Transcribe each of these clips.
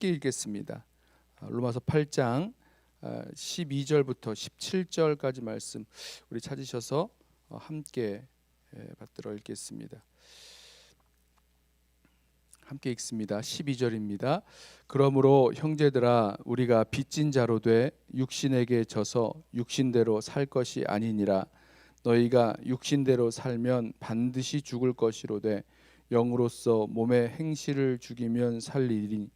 함께 읽겠습니다. 로마서 8장 12절부터 17절까지 말씀 우리 찾으셔서 함께 받들어 읽겠습니다. 함께 읽습니다. 12절입니다. 그러므로 형제들아 우리가 빚진 자로 돼 육신에게 져서 육신대로 살 것이 아니니라. 너희가 육신대로 살면 반드시 죽을 것이로되 영으로서 몸의 행실을 죽이면 살리니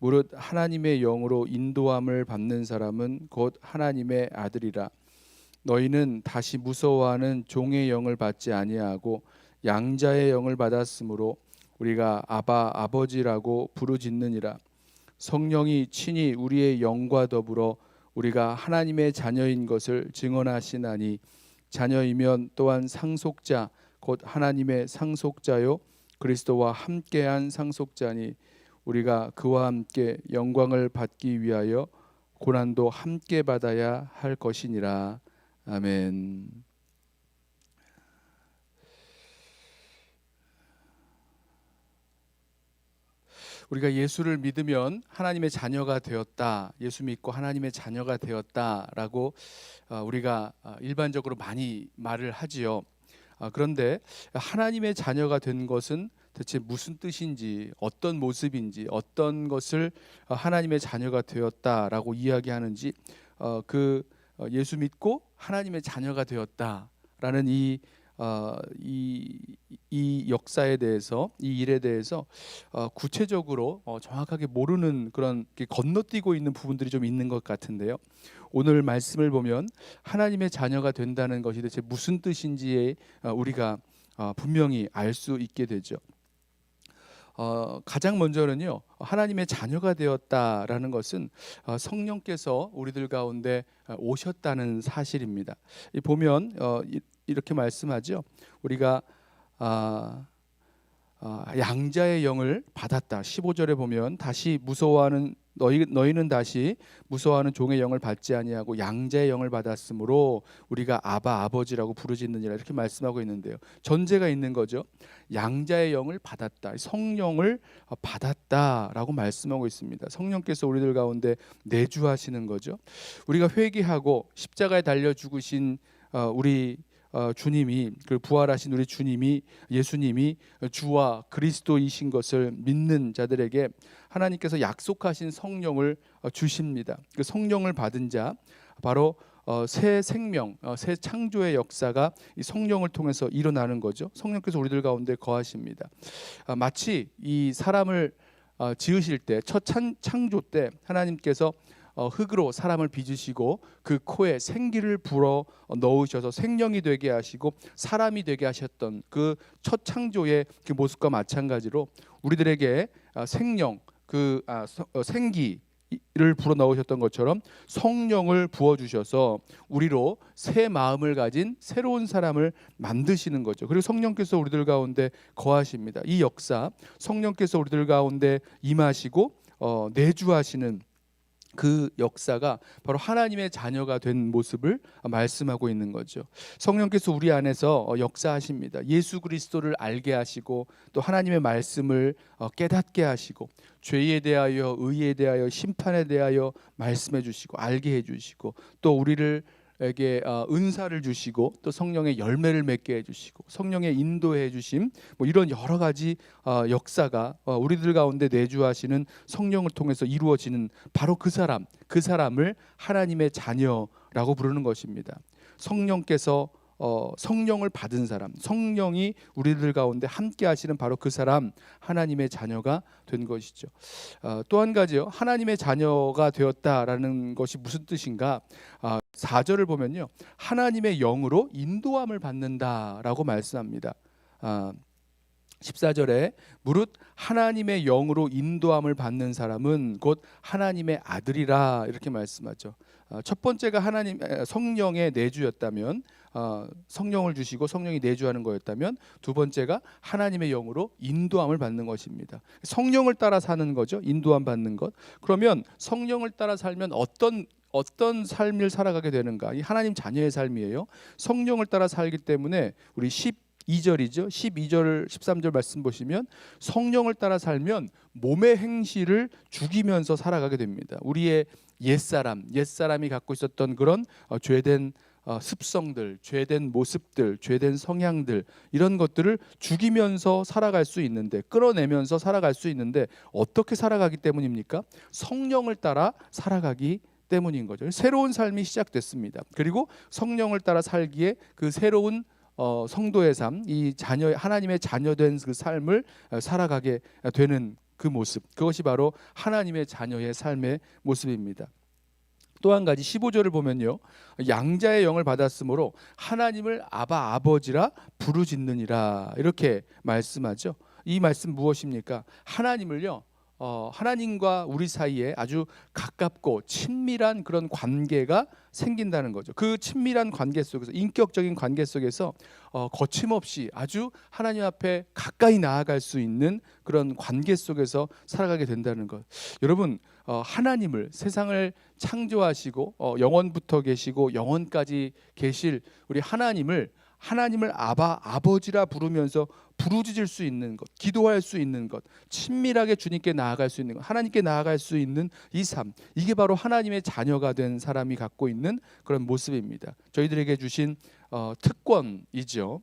무릇 하나님의 영으로 인도함을 받는 사람은 곧 하나님의 아들이라. 너희는 다시 무서워하는 종의 영을 받지 아니하고 양자의 영을 받았으므로 우리가 아바 아버지라고 부르짖느니라. 성령이 친히 우리의 영과 더불어 우리가 하나님의 자녀인 것을 증언하시나니 자녀이면 또한 상속자 곧 하나님의 상속자요 그리스도와 함께한 상속자니 우리가 그와 함께 영광을 받기 위하여 고난도 함께 받아야 할 것이니라. 아멘. 우리가 예수를 믿으면 하나님의 자녀가 되었다. 예수 믿고 하나님의 자녀가 되었다라고 우리가 일반적으로 많이 말을 하지요. 그런데 하나님의 자녀가 된 것은 대체 무슨 뜻인지, 어떤 모습인지, 어떤 것을 하나님의 자녀가 되었다라고 이야기하는지 예수 믿고 하나님의 자녀가 되었다라는 이 역사에 대해서, 이 일에 대해서 구체적으로 정확하게 모르는 그런 건너뛰고 있는 부분들이 좀 있는 것 같은데요. 오늘 말씀을 보면 하나님의 자녀가 된다는 것이 대체 무슨 뜻인지에 우리가 분명히 알 수 있게 되죠. 가장 먼저는요, 하나님의 자녀가 되었다라는 것은 성령께서 우리들 가운데 오셨다는 사실입니다. 보면 이렇게 말씀하죠. 우리가 양자의 영을 받았다. 15절에 보면 다시 무서워하는 너희는 다시 무서워하는 종의 영을 받지 아니하고 양자의 영을 받았으므로 우리가 아바 아버지라고 부르짖느니라 이렇게 말씀하고 있는데요. 전제가 있는 거죠. 양자의 영을 받았다. 성령을 받았다라고 말씀하고 있습니다. 성령께서 우리들 가운데 내주하시는 거죠. 우리가 회개하고 십자가에 달려 죽으신 우리 주님이, 그 부활하신 우리 주님이, 예수님이 주와 그리스도이신 것을 믿는 자들에게 하나님께서 약속하신 성령을 주십니다. 그 성령을 받은 자, 바로 새 생명, 새 창조의 역사가 이 성령을 통해서 일어나는 거죠. 성령께서 우리들 가운데 거하십니다. 마치 이 사람을 지으실 때, 첫 창조 때 하나님께서 흙으로 사람을 빚으시고 그 코에 생기를 불어 넣으셔서 생명이 되게 하시고 사람이 되게 하셨던 그 첫 창조의 그 모습과 마찬가지로 우리들에게 생명, 생기를 불어 넣으셨던 것처럼 성령을 부어 주셔서 우리로 새 마음을 가진 새로운 사람을 만드시는 거죠. 그리고 성령께서 우리들 가운데 거하십니다. 이 역사, 성령께서 우리들 가운데 임하시고 내주하시는 그 역사가 바로 하나님의 자녀가 된 모습을 말씀하고 있는 거죠. 성령께서 우리 안에서 역사하십니다. 예수 그리스도를 알게 하시고 또 하나님의 말씀을 깨닫게 하시고 죄에 대하여, 의에 대하여, 심판에 대하여 말씀해 주시고 알게 해 주시고 또 우리를 에게 은사를 주시고 또 성령의 열매를 맺게 해주시고 성령의 인도해 주심, 이런 여러 가지 역사가 우리들 가운데 내주하시는 성령을 통해서 이루어지는 바로 그 사람을 하나님의 자녀라고 부르는 것입니다. 성령께서 성령을 받은 사람, 성령이 우리들 가운데 함께 하시는 바로 그 사람, 하나님의 자녀가 된 것이죠. 또 한 가지요, 하나님의 자녀가 되었다라는 것이 무슨 뜻인가? 4절을 보면요, 하나님의 영으로 인도함을 받는다라고 말씀합니다. 14절에 무릇 하나님의 영으로 인도함을 받는 사람은 곧 하나님의 아들이라 이렇게 말씀하죠. 첫 번째가 성령의 내주였다면, 성령을 주시고 성령이 내주하는 거였다면, 두 번째가 하나님의 영으로 인도함을 받는 것입니다. 성령을 따라 사는 거죠. 인도함 받는 것. 그러면 성령을 따라 살면 어떤 삶을 살아가게 되는가? 이 하나님 자녀의 삶이에요. 성령을 따라 살기 때문에 우리 2절이죠. 12절 13절 말씀 보시면 성령을 따라 살면 몸의 행실을 죽이면서 살아가게 됩니다. 우리의 옛사람이 갖고 있었던 그런 죄된 습성들, 죄된 모습들, 죄된 성향들, 이런 것들을 죽이면서 살아갈 수 있는데, 끌어내면서 살아갈 수 있는데, 어떻게 살아가기 때문입니까? 성령을 따라 살아가기 때문인 거죠. 새로운 삶이 시작됐습니다. 그리고 성령을 따라 살기에 그 새로운 성도의 삶, 이 자녀, 하나님의 자녀된 그 삶을 살아가게 되는 그 모습, 그것이 바로 하나님의 자녀의 삶의 모습입니다. 또 한 가지 15절을 보면요, 양자의 영을 받았으므로 하나님을 아바 아버지라 부르짖느니라, 이렇게 말씀하죠. 이 말씀 무엇입니까? 하나님을요, 하나님과 우리 사이에 아주 가깝고 친밀한 그런 관계가 생긴다는 거죠. 그 친밀한 관계 속에서, 인격적인 관계 속에서 거침없이 아주 하나님 앞에 가까이 나아갈 수 있는 그런 관계 속에서 살아가게 된다는 것. 여러분, 하나님을, 세상을 창조하시고 영원부터 계시고 영원까지 계실 우리 하나님을 아바 아버지라 부르면서 부르짖을 수 있는 것, 기도할 수 있는 것, 친밀하게 주님께 나아갈 수 있는 것, 하나님께 나아갈 수 있는 이 삶, 이게 바로 하나님의 자녀가 된 사람이 갖고 있는 그런 모습입니다. 저희들에게 주신 특권이죠.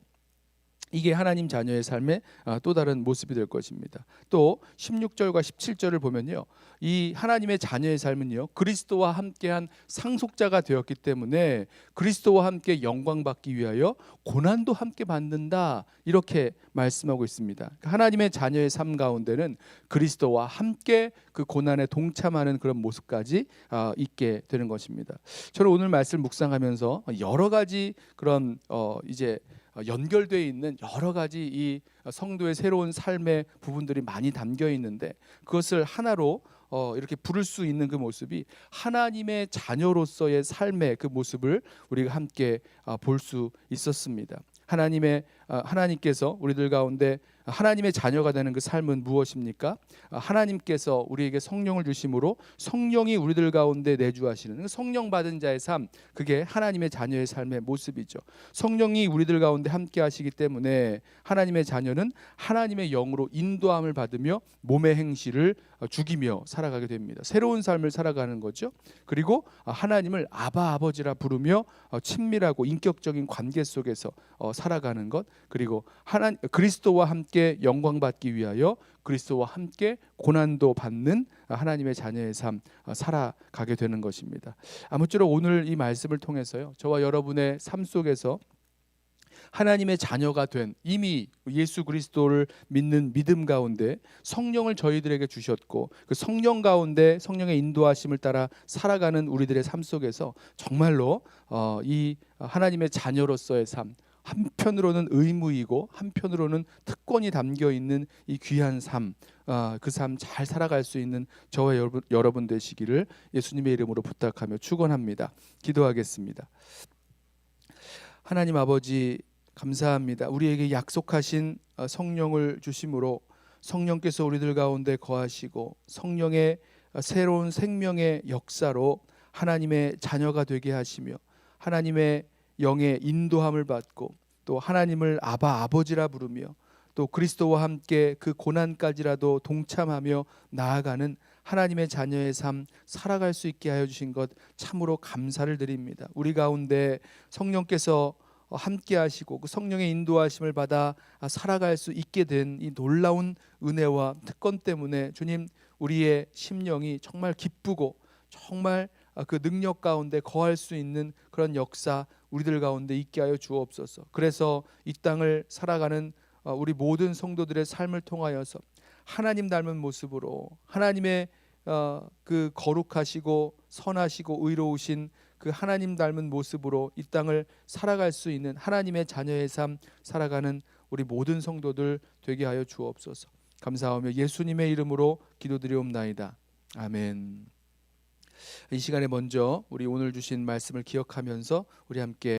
이게 하나님 자녀의 삶의 또 다른 모습이 될 것입니다. 또 16절과 17절을 보면요, 이 하나님의 자녀의 삶은요, 그리스도와 함께한 상속자가 되었기 때문에 그리스도와 함께 영광 받기 위하여 고난도 함께 받는다, 이렇게 말씀하고 있습니다. 하나님의 자녀의 삶 가운데는 그리스도와 함께 그 고난에 동참하는 그런 모습까지 있게 되는 것입니다. 저는 오늘 말씀 묵상하면서 여러 가지 그런 이제 연결되어 있는 여러 가지 이 성도의 새로운 삶의 부분들이 많이 담겨 있는데, 그것을 하나로 이렇게 부를 수 있는 그 모습이 하나님의 자녀로서의 삶의 그 모습을 우리가 함께 볼 수 있었습니다. 하나님께서 우리들 가운데 하나님의 자녀가 되는 그 삶은 무엇입니까? 하나님께서 우리에게 성령을 주심으로 성령이 우리들 가운데 내주하시는 성령 받은 자의 삶, 그게 하나님의 자녀의 삶의 모습이죠. 성령이 우리들 가운데 함께 하시기 때문에 하나님의 자녀는 하나님의 영으로 인도함을 받으며 몸의 행실을 죽이며 살아가게 됩니다. 새로운 삶을 살아가는 거죠. 그리고 하나님을 아바 아버지라 부르며 친밀하고 인격적인 관계 속에서 살아가는 것, 그리고 그리스도와 함께 영광 받기 위하여 그리스도와 함께 고난도 받는 하나님의 자녀의 삶 살아가게 되는 것입니다. 아무쪼록 오늘 이 말씀을 통해서요, 저와 여러분의 삶 속에서 하나님의 자녀가 된, 이미 예수 그리스도를 믿는 믿음 가운데 성령을 저희들에게 주셨고, 그 성령 가운데 성령의 인도하심을 따라 살아가는 우리들의 삶 속에서 정말로 이 하나님의 자녀로서의 삶, 한편으로는 의무이고 한편으로는 특권이 담겨 있는 이 귀한 삶, 그 삶 잘 살아갈 수 있는 저와 여러분 되시기를 예수님의 이름으로 부탁하며 축원합니다. 기도하겠습니다. 하나님 아버지, 감사합니다. 우리에게 약속하신 성령을 주심으로 성령께서 우리들 가운데 거하시고 성령의 새로운 생명의 역사로 하나님의 자녀가 되게 하시며 하나님의 영의 인도함을 받고 또 하나님을 아바 아버지라 부르며 또 그리스도와 함께 그 고난까지라도 동참하며 나아가는 하나님의 자녀의 삶 살아갈 수 있게 하여 주신 것 참으로 감사를 드립니다. 우리 가운데 성령께서 함께 하시고 그 성령의 인도하심을 받아 살아갈 수 있게 된 이 놀라운 은혜와 특권 때문에 주님, 우리의 심령이 정말 기쁘고 정말 그 능력 가운데 거할 수 있는 그런 역사 우리들 가운데 있게 하여 주옵소서. 그래서 이 땅을 살아가는 우리 모든 성도들의 삶을 통하여서 하나님 닮은 모습으로 하나님의 그 거룩하시고 선하시고 의로우신 그 하나님 닮은 모습으로 이 땅을 살아갈 수 있는 하나님의 자녀의 삶 살아가는 우리 모든 성도들 되게 하여 주옵소서. 감사하며 예수님의 이름으로 기도드리옵나이다. 아멘. 이 시간에 먼저 우리 오늘 주신 말씀을 기억하면서 우리 함께